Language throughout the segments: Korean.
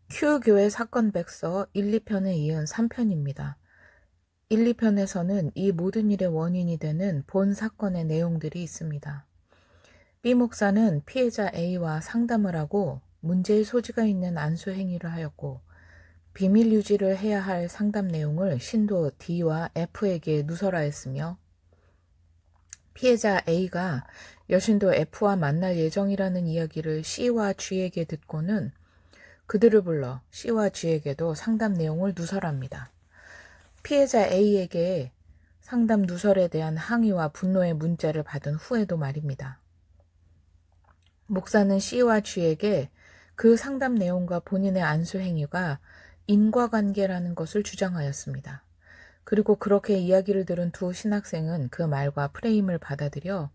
Q교회 사건 백서 1, 2편에 이은 3편입니다. 1, 2편에서는 이 모든 일의 원인이 되는 본 사건의 내용들이 있습니다. B 목사는 피해자 A와 상담을 하고 문제의 소지가 있는 안수 행위를 하였고 비밀 유지를 해야 할 상담 내용을 신도 D와 F에게 누설하였으며 피해자 A가 여신도 F와 만날 예정이라는 이야기를 C와 G에게 듣고는 그들을 불러 C와 G에게도 상담 내용을 누설합니다. 피해자 A에게 상담 누설에 대한 항의와 분노의 문자를 받은 후에도 말입니다. 목사는 C와 G에게 그 상담 내용과 본인의 안수 행위가 인과관계라는 것을 주장하였습니다. 그리고 그렇게 이야기를 들은 두 신학생은 그 말과 프레임을 받아들여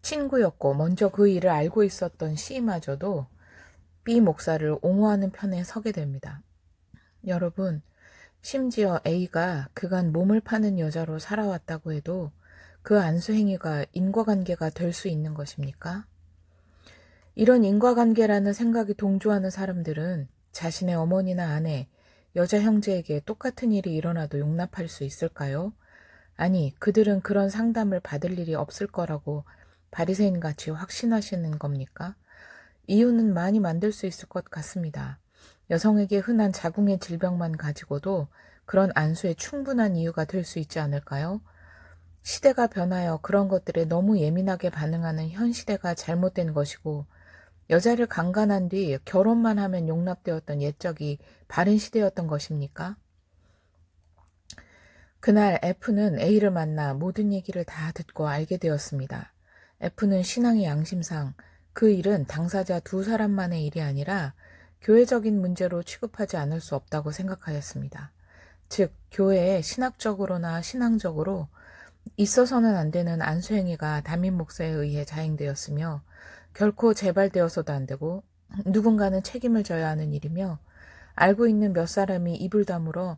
친구였고 먼저 그 일을 알고 있었던 C마저도 B 목사를 옹호하는 편에 서게 됩니다. 여러분, 심지어 A가 그간 몸을 파는 여자로 살아왔다고 해도 그 안수 행위가 인과관계가 될 수 있는 것입니까? 이런 인과관계라는 생각이 동조하는 사람들은 자신의 어머니나 아내, 여자 형제에게 똑같은 일이 일어나도 용납할 수 있을까요? 아니, 그들은 그런 상담을 받을 일이 없을 거라고 바리새인같이 확신하시는 겁니까? 이유는 많이 만들 수 있을 것 같습니다. 여성에게 흔한 자궁의 질병만 가지고도 그런 안수에 충분한 이유가 될 수 있지 않을까요? 시대가 변하여 그런 것들에 너무 예민하게 반응하는 현 시대가 잘못된 것이고 여자를 강간한 뒤 결혼만 하면 용납되었던 옛적이 바른 시대였던 것입니까? 그날 F는 A를 만나 모든 얘기를 다 듣고 알게 되었습니다. F는 신앙의 양심상 그 일은 당사자 두 사람만의 일이 아니라 교회적인 문제로 취급하지 않을 수 없다고 생각하였습니다. 즉, 교회에 신학적으로나 신앙적으로 있어서는 안 되는 안수행위가 담임 목사에 의해 자행되었으며 결코 재발되어서도 안 되고 누군가는 책임을 져야 하는 일이며 알고 있는 몇 사람이 입을 다물어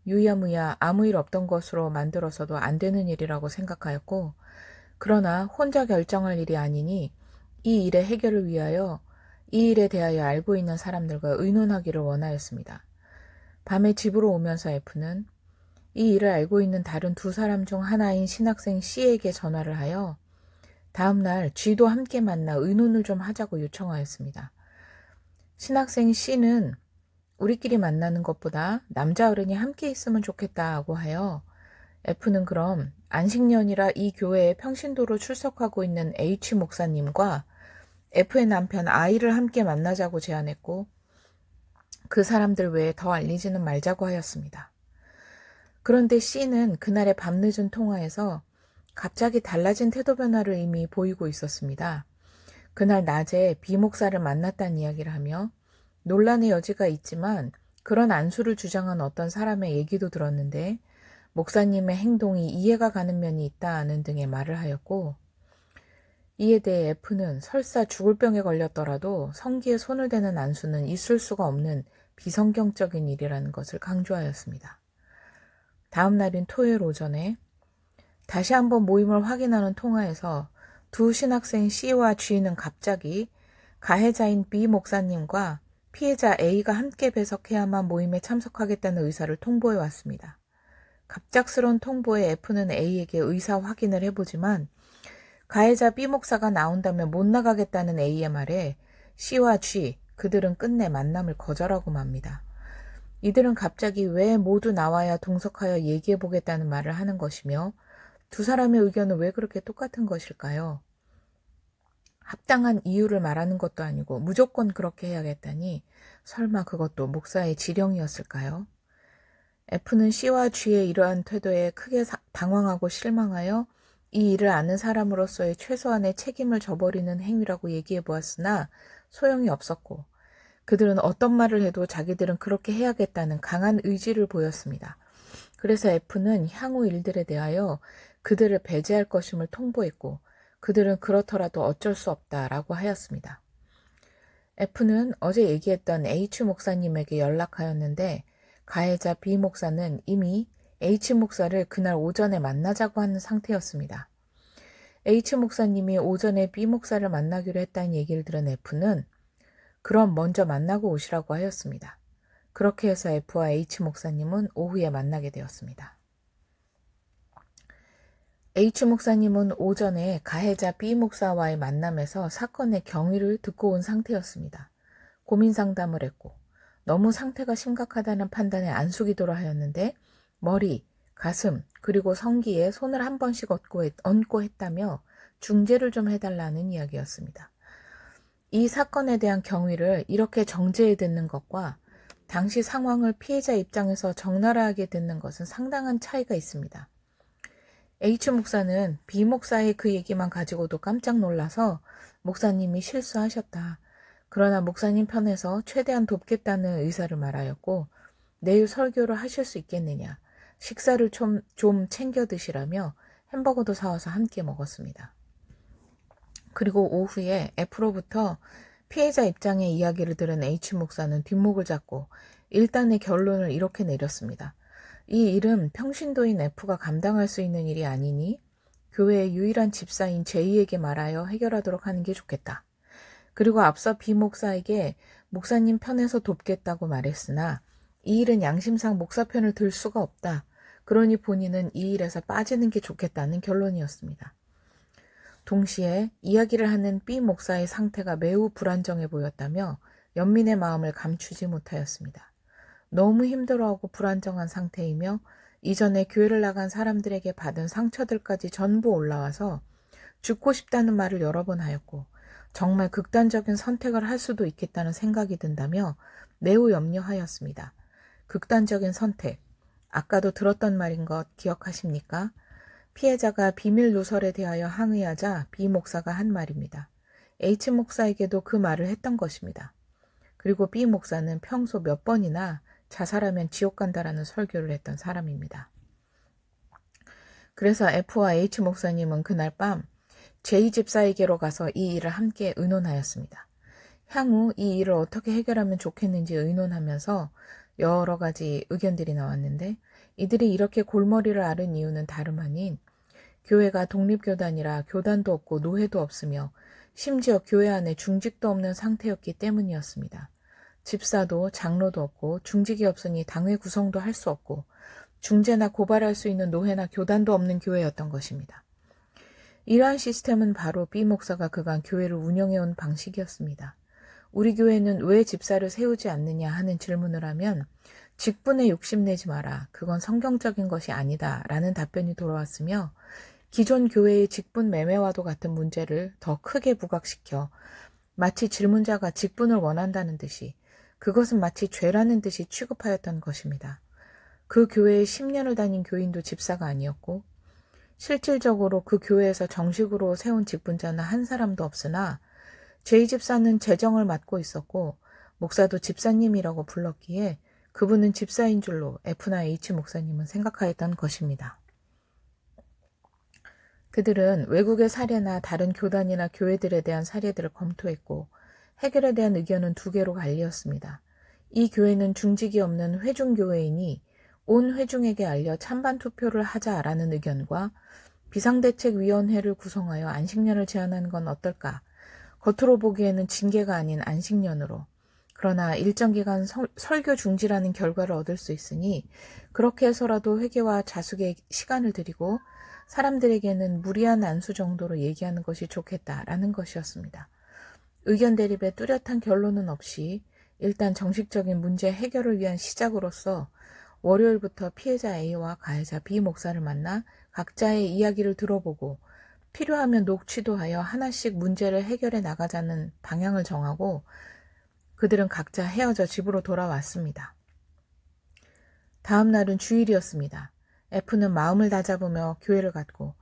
유야무야 아무 일 없던 것으로 만들어서도 안 되는 일이라고 생각하였고 그러나 혼자 결정할 일이 아니니 이 일의 해결을 위하여 이 일에 대하여 알고 있는 사람들과 의논하기를 원하였습니다. 밤에 집으로 오면서 F는 이 일을 알고 있는 다른 두 사람 중 하나인 신학생 C에게 전화를 하여 다음날 G도 함께 만나 의논을 좀 하자고 요청하였습니다. 신학생 C는 우리끼리 만나는 것보다 남자 어른이 함께 있으면 좋겠다고 하여 F는 그럼 안식년이라 이 교회에 평신도로 출석하고 있는 H 목사님과 F의 남편 I를 함께 만나자고 제안했고 그 사람들 외에 더 알리지는 말자고 하였습니다. 그런데 C는 그날의 밤늦은 통화에서 갑자기 달라진 태도 변화를 이미 보이고 있었습니다. 그날 낮에 B 목사를 만났다는 이야기를 하며 논란의 여지가 있지만 그런 안수를 주장한 어떤 사람의 얘기도 들었는데 목사님의 행동이 이해가 가는 면이 있다는 등의 말을 하였고 이에 대해 F는 설사 죽을 병에 걸렸더라도 성기에 손을 대는 안수는 있을 수가 없는 비성경적인 일이라는 것을 강조하였습니다. 다음 날인 토요일 오전에 다시 한번 모임을 확인하는 통화에서 두 신학생 C와 G는 갑자기 가해자인 B 목사님과 피해자 A가 함께 배석해야만 모임에 참석하겠다는 의사를 통보해 왔습니다. 갑작스러운 통보에 F는 A에게 의사 확인을 해보지만 가해자 B 목사가 나온다면 못 나가겠다는 A의 말에 C와 G, 그들은 끝내 만남을 거절하고 맙니다. 이들은 갑자기 왜 모두 나와야 동석하여 얘기해보겠다는 말을 하는 것이며 두 사람의 의견은 왜 그렇게 똑같은 것일까요? 합당한 이유를 말하는 것도 아니고 무조건 그렇게 해야겠다니 설마 그것도 목사의 지령이었을까요? F는 C와 G의 이러한 태도에 크게 당황하고 실망하여 이 일을 아는 사람으로서의 최소한의 책임을 져버리는 행위라고 얘기해 보았으나 소용이 없었고 그들은 어떤 말을 해도 자기들은 그렇게 해야겠다는 강한 의지를 보였습니다. 그래서 F는 향후 일들에 대하여 그들을 배제할 것임을 통보했고 그들은 그렇더라도 어쩔 수 없다라고 하였습니다. F는 어제 얘기했던 H 목사님에게 연락하였는데 가해자 B 목사는 이미 H 목사를 그날 오전에 만나자고 하는 상태였습니다. H 목사님이 오전에 B 목사를 만나기로 했다는 얘기를 들은 F는 그럼 먼저 만나고 오시라고 하였습니다. 그렇게 해서 F와 H 목사님은 오후에 만나게 되었습니다. H 목사님은 오전에 가해자 B 목사와의 만남에서 사건의 경위를 듣고 온 상태였습니다. 고민 상담을 했고 너무 상태가 심각하다는 판단에 안수기도를 하였는데 머리, 가슴, 그리고 성기에 손을 한 번씩 얹고 했다며 중재를 좀 해달라는 이야기였습니다. 이 사건에 대한 경위를 이렇게 정제해 듣는 것과 당시 상황을 피해자 입장에서 적나라하게 듣는 것은 상당한 차이가 있습니다. H 목사는 B 목사의 그 얘기만 가지고도 깜짝 놀라서 목사님이 실수하셨다. 그러나 목사님 편에서 최대한 돕겠다는 의사를 말하였고 내일 설교를 하실 수 있겠느냐. 식사를 좀 챙겨 드시라며 햄버거도 사와서 함께 먹었습니다. 그리고 오후에 F로부터 피해자 입장의 이야기를 들은 H 목사는 뒷목을 잡고 일단의 결론을 이렇게 내렸습니다. 이 일은 평신도인 F가 감당할 수 있는 일이 아니니 교회의 유일한 집사인 J에게 말하여 해결하도록 하는 게 좋겠다. 그리고 앞서 B 목사에게 목사님 편에서 돕겠다고 말했으나 이 일은 양심상 목사 편을 들 수가 없다. 그러니 본인은 이 일에서 빠지는 게 좋겠다는 결론이었습니다. 동시에 이야기를 하는 B 목사의 상태가 매우 불안정해 보였다며 연민의 마음을 감추지 못하였습니다. 너무 힘들어하고 불안정한 상태이며 이전에 교회를 나간 사람들에게 받은 상처들까지 전부 올라와서 죽고 싶다는 말을 여러 번 하였고 정말 극단적인 선택을 할 수도 있겠다는 생각이 든다며 매우 염려하였습니다. 극단적인 선택, 아까도 들었던 말인 것 기억하십니까? 피해자가 비밀 누설에 대하여 항의하자 B 목사가 한 말입니다. H 목사에게도 그 말을 했던 것입니다. 그리고 B 목사는 평소 몇 번이나 자살하면 지옥 간다라는 설교를 했던 사람입니다. 그래서 F와 H 목사님은 그날 밤 J 집사에게로 가서 이 일을 함께 의논하였습니다. 향후 이 일을 어떻게 해결하면 좋겠는지 의논하면서 여러 가지 의견들이 나왔는데 이들이 이렇게 골머리를 앓은 이유는 다름 아닌 교회가 독립교단이라 교단도 없고 노회도 없으며 심지어 교회 안에 중직도 없는 상태였기 때문이었습니다. 집사도 장로도 없고 중직이 없으니 당회 구성도 할 수 없고 중재나 고발할 수 있는 노회나 교단도 없는 교회였던 것입니다. 이러한 시스템은 바로 B 목사가 그간 교회를 운영해온 방식이었습니다. 우리 교회는 왜 집사를 세우지 않느냐 하는 질문을 하면 직분에 욕심내지 마라. 그건 성경적인 것이 아니다. 라는 답변이 돌아왔으며 기존 교회의 직분 매매와도 같은 문제를 더 크게 부각시켜 마치 질문자가 직분을 원한다는 듯이 그것은 마치 죄라는 듯이 취급하였던 것입니다. 그 교회에 10년을 다닌 교인도 집사가 아니었고 실질적으로 그 교회에서 정식으로 세운 직분자는 한 사람도 없으나 제2집사는 재정을 맡고 있었고 목사도 집사님이라고 불렀기에 그분은 집사인 줄로 F나 H 목사님은 생각하였던 것입니다. 그들은 외국의 사례나 다른 교단이나 교회들에 대한 사례들을 검토했고 해결에 대한 의견은 두 개로 갈리었습니다. 이 교회는 중직이 없는 회중교회이니 온 회중에게 알려 찬반 투표를 하자라는 의견과 비상대책위원회를 구성하여 안식년을 제한하는 건 어떨까? 겉으로 보기에는 징계가 아닌 안식년으로 그러나 일정 기간 설교 중지라는 결과를 얻을 수 있으니 그렇게 해서라도 회개와 자숙에 시간을 들이고 사람들에게는 무리한 안수 정도로 얘기하는 것이 좋겠다라는 것이었습니다. 의견 대립에 뚜렷한 결론은 없이 일단 정식적인 문제 해결을 위한 시작으로서 월요일부터 피해자 A와 가해자 B 목사를 만나 각자의 이야기를 들어보고 필요하면 녹취도 하여 하나씩 문제를 해결해 나가자는 방향을 정하고 그들은 각자 헤어져 집으로 돌아왔습니다. 다음 날은 주일이었습니다. F는 마음을 다잡으며 교회를 갔고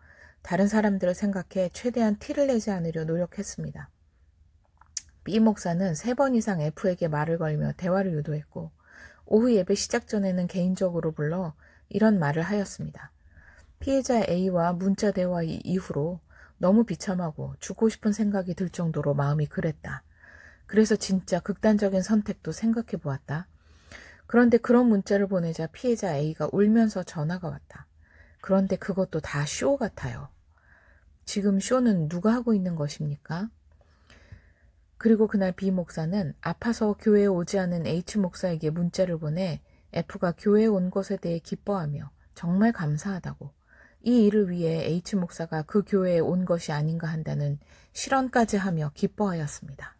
다른 사람들을 생각해 최대한 티를 내지 않으려 노력했습니다. B 목사는 3번 이상 F에게 말을 걸며 대화를 유도했고 오후 예배 시작 전에는 개인적으로 불러 이런 말을 하였습니다. 피해자 A와 문자 대화 이후로 너무 비참하고 죽고 싶은 생각이 들 정도로 마음이 그랬다. 그래서 진짜 극단적인 선택도 생각해 보았다. 그런데 그런 문자를 보내자 피해자 A가 울면서 전화가 왔다. 그런데 그것도 다 쇼 같아요. 지금 쇼는 누가 하고 있는 것입니까? 그리고 그날 B 목사는 아파서 교회에 오지 않은 H 목사에게 문자를 보내 F가 교회에 온 것에 대해 기뻐하며 정말 감사하다고, 이 일을 위해 H 목사가 그 교회에 온 것이 아닌가 한다는 실언까지 하며 기뻐하였습니다.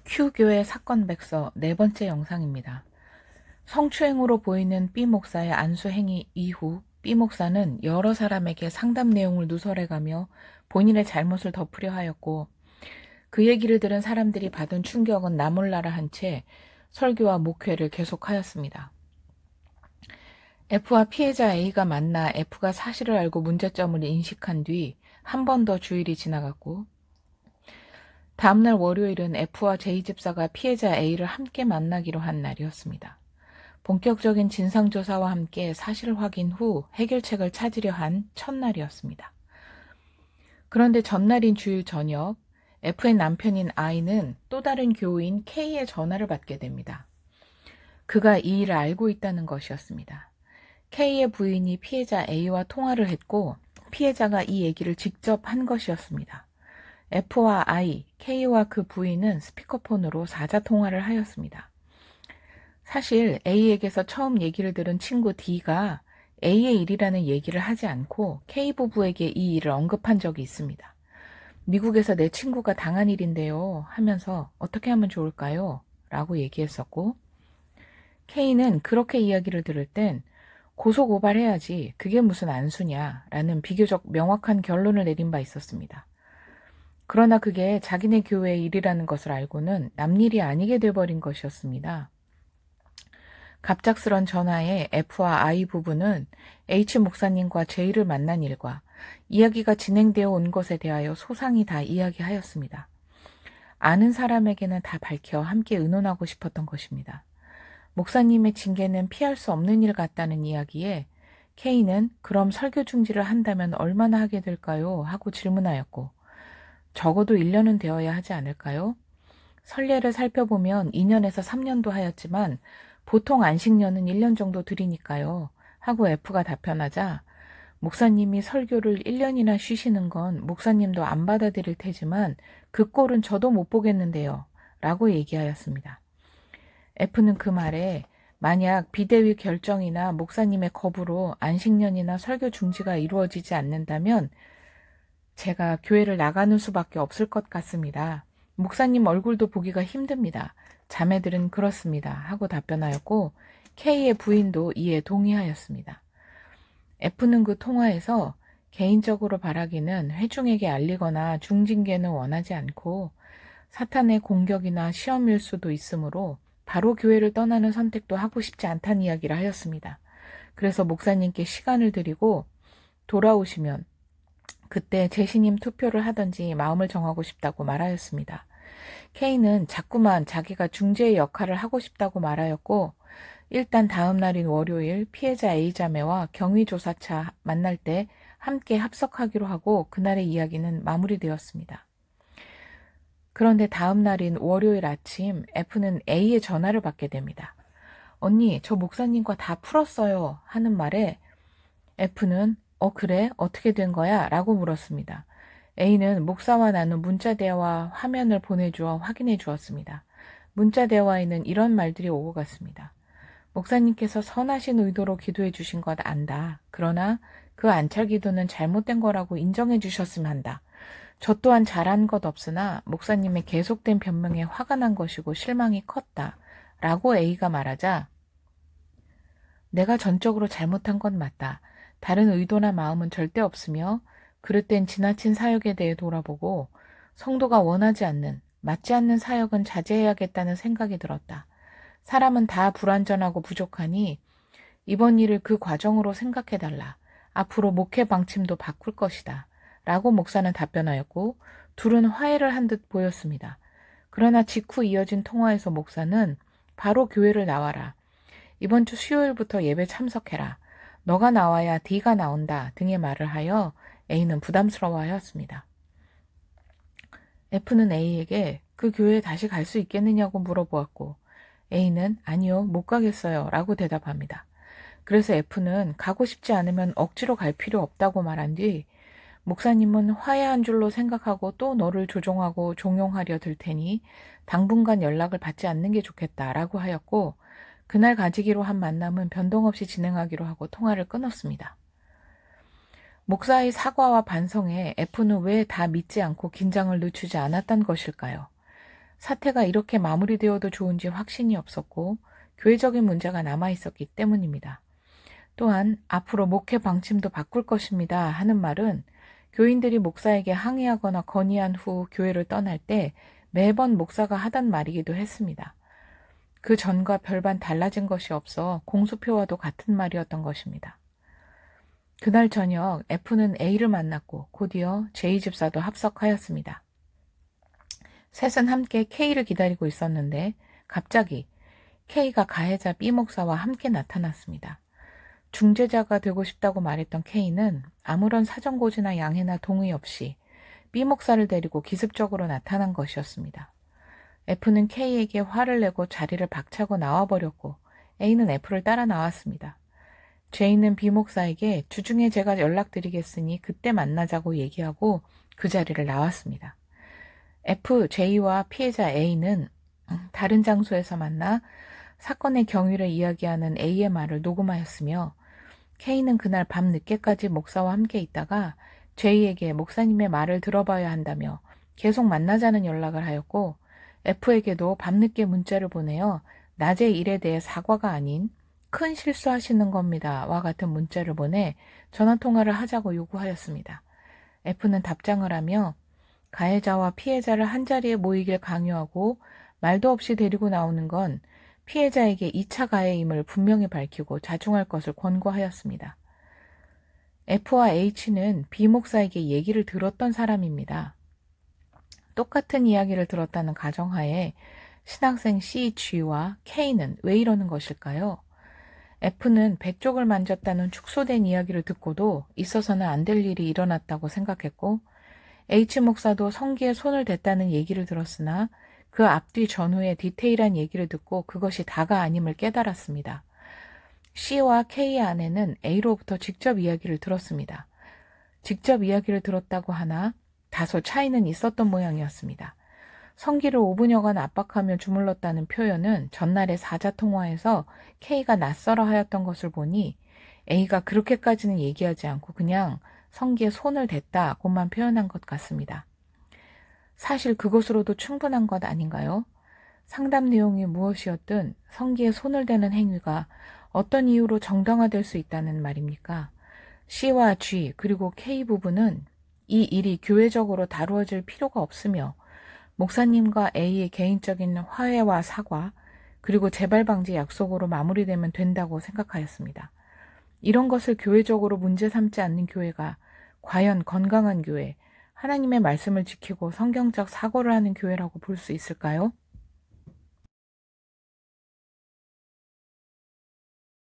Q교회 사건 백서 네 번째 영상입니다. 성추행으로 보이는 B 목사의 안수 행위 이후 B 목사는 여러 사람에게 상담 내용을 누설해가며 본인의 잘못을 덮으려 하였고, 그 얘기를 들은 사람들이 받은 충격은 나몰라라 한 채 설교와 목회를 계속하였습니다. F와 피해자 A가 만나 F가 사실을 알고 문제점을 인식한 뒤 한 번 더 주일이 지나갔고, 다음날 월요일은 F와 J 집사가 피해자 A를 함께 만나기로 한 날이었습니다. 본격적인 진상조사와 함께 사실 확인 후 해결책을 찾으려 한 첫날이었습니다. 그런데 전날인 주일 저녁, F의 남편인 I는 또 다른 교우인 K의 전화를 받게 됩니다. 그가 이 일을 알고 있다는 것이었습니다. K의 부인이 피해자 A와 통화를 했고 피해자가 이 얘기를 직접 한 것이었습니다. F와 I, K와 그 부인은 스피커폰으로 사자통화를 하였습니다. 사실 A에게서 처음 얘기를 들은 친구 D가 A의 일이라는 얘기를 하지 않고 K 부부에게 이 일을 언급한 적이 있습니다. 미국에서 내 친구가 당한 일인데요 하면서 어떻게 하면 좋을까요? 라고 얘기했었고, K는 그렇게 이야기를 들을 땐 고소고발해야지 그게 무슨 안수냐 라는 비교적 명확한 결론을 내린 바 있었습니다. 그러나 그게 자기네 교회의 일이라는 것을 알고는 남일이 아니게 돼버린 것이었습니다. 갑작스런 전화에 F와 I 부부는 H 목사님과 J를 만난 일과 이야기가 진행되어 온 것에 대하여 소상히 다 이야기하였습니다. 아는 사람에게는 다 밝혀 함께 의논하고 싶었던 것입니다. 목사님의 징계는 피할 수 없는 일 같다는 이야기에 K는 그럼 설교 중지를 한다면 얼마나 하게 될까요? 하고 질문하였고, 적어도 1년은 되어야 하지 않을까요? 선례를 살펴보면 2년에서 3년도 하였지만 보통 안식년은 1년 정도 드리니까요. 하고 F가 답변하자 목사님이 설교를 1년이나 쉬시는 건 목사님도 안 받아들일 테지만 그 꼴은 저도 못 보겠는데요. 라고 얘기하였습니다. F는 그 말에 만약 비대위 결정이나 목사님의 겁으로 안식년이나 설교 중지가 이루어지지 않는다면 제가 교회를 나가는 수밖에 없을 것 같습니다. 목사님 얼굴도 보기가 힘듭니다. 자매들은 그렇습니다. 하고 답변하였고 K의 부인도 이에 동의하였습니다. F는 그 통화에서 개인적으로 바라기는 회중에게 알리거나 중징계는 원하지 않고 사탄의 공격이나 시험일 수도 있으므로 바로 교회를 떠나는 선택도 하고 싶지 않다는 이야기를 하였습니다. 그래서 목사님께 시간을 드리고 돌아오시면 그때 재신임 투표를 하든지 마음을 정하고 싶다고 말하였습니다. K는 자꾸만 자기가 중재의 역할을 하고 싶다고 말하였고, 일단 다음 날인 월요일 피해자 A자매와 경위조사차 만날 때 함께 합석하기로 하고 그날의 이야기는 마무리되었습니다. 그런데 다음 날인 월요일 아침 F는 A의 전화를 받게 됩니다. 언니, 저 목사님과 다 풀었어요 하는 말에 F는 그래? 어떻게 된 거야? 라고 물었습니다. A는 목사와 나눈 문자 대화 화면을 보내주어 확인해 주었습니다. 문자 대화에는 이런 말들이 오고 갔습니다. 목사님께서 선하신 의도로 기도해 주신 것 안다. 그러나 그 안찰 기도는 잘못된 거라고 인정해 주셨으면 한다. 저 또한 잘한 것 없으나 목사님의 계속된 변명에 화가 난 것이고 실망이 컸다. 라고 A가 말하자 내가 전적으로 잘못한 건 맞다. 다른 의도나 마음은 절대 없으며 그럴 땐 지나친 사역에 대해 돌아보고 성도가 원하지 않는, 맞지 않는 사역은 자제해야겠다는 생각이 들었다. 사람은 다 불완전하고 부족하니 이번 일을 그 과정으로 생각해달라. 앞으로 목회 방침도 바꿀 것이다. 라고 목사는 답변하였고 둘은 화해를 한 듯 보였습니다. 그러나 직후 이어진 통화에서 목사는 바로 교회를 나와라. 이번 주 수요일부터 예배 참석해라. 너가 나와야 D가 나온다 등의 말을 하여 A는 부담스러워하였습니다. F는 A에게 그 교회에 다시 갈 수 있겠느냐고 물어보았고 A는 아니요, 못 가겠어요 라고 대답합니다. 그래서 F는 가고 싶지 않으면 억지로 갈 필요 없다고 말한 뒤 목사님은 화해한 줄로 생각하고 또 너를 조종하고 종용하려 들 테니 당분간 연락을 받지 않는 게 좋겠다라고 하였고, 그날 가지기로 한 만남은 변동 없이 진행하기로 하고 통화를 끊었습니다. 목사의 사과와 반성에 F는 왜 다 믿지 않고 긴장을 늦추지 않았던 것일까요? 사태가 이렇게 마무리되어도 좋은지 확신이 없었고 교회적인 문제가 남아있었기 때문입니다. 또한 앞으로 목회 방침도 바꿀 것입니다 하는 말은 교인들이 목사에게 항의하거나 건의한 후 교회를 떠날 때 매번 목사가 하던 말이기도 했습니다. 그 전과 별반 달라진 것이 없어 공수표와도 같은 말이었던 것입니다. 그날 저녁 F는 A를 만났고 곧이어 J 집사도 합석하였습니다. 셋은 함께 K를 기다리고 있었는데 갑자기 K가 가해자 B 목사와 함께 나타났습니다. 중재자가 되고 싶다고 말했던 K는 아무런 사정고지나 양해나 동의 없이 B 목사를 데리고 기습적으로 나타난 것이었습니다. F는 K에게 화를 내고 자리를 박차고 나와버렸고 A는 F를 따라 나왔습니다. J는 B 목사에게 주중에 제가 연락드리겠으니 그때 만나자고 얘기하고 그 자리를 나왔습니다. F, J와 피해자 A는 다른 장소에서 만나 사건의 경위를 이야기하는 A의 말을 녹음하였으며 K는 그날 밤 늦게까지 목사와 함께 있다가 J에게 목사님의 말을 들어봐야 한다며 계속 만나자는 연락을 하였고 F에게도 밤늦게 문자를 보내어 낮의 일에 대해 사과가 아닌 큰 실수하시는 겁니다 와 같은 문자를 보내 전화통화를 하자고 요구하였습니다. F는 답장을 하며 가해자와 피해자를 한자리에 모이길 강요하고 말도 없이 데리고 나오는 건 피해자에게 2차 가해임을 분명히 밝히고 자중할 것을 권고하였습니다. F와 H는 B 목사에게 얘기를 들었던 사람입니다. 똑같은 이야기를 들었다는 가정하에 신학생 C, G와 K는 왜 이러는 것일까요? F는 백쪽을 만졌다는 축소된 이야기를 듣고도 있어서는 안 될 일이 일어났다고 생각했고 H 목사도 성기에 손을 댔다는 얘기를 들었으나 그 앞뒤 전후의 디테일한 얘기를 듣고 그것이 다가 아님을 깨달았습니다. C와 K의 아내는 A로부터 직접 이야기를 들었습니다. 직접 이야기를 들었다고 하나 다소 차이는 있었던 모양이었습니다. 성기를 5분여간 압박하며 주물렀다는 표현은 전날의 사자통화에서 K가 낯설어 하였던 것을 보니 A가 그렇게까지는 얘기하지 않고 그냥 성기에 손을 댔다고만 표현한 것 같습니다. 사실 그것으로도 충분한 것 아닌가요? 상담 내용이 무엇이었든 성기에 손을 대는 행위가 어떤 이유로 정당화될 수 있다는 말입니까? C와 G 그리고 K 부부는 이 일이 교회적으로 다루어질 필요가 없으며 목사님과 A의 개인적인 화해와 사과 그리고 재발 방지 약속으로 마무리되면 된다고 생각하였습니다. 이런 것을 교회적으로 문제 삼지 않는 교회가 과연 건강한 교회, 하나님의 말씀을 지키고 성경적 사고를 하는 교회라고 볼 수 있을까요?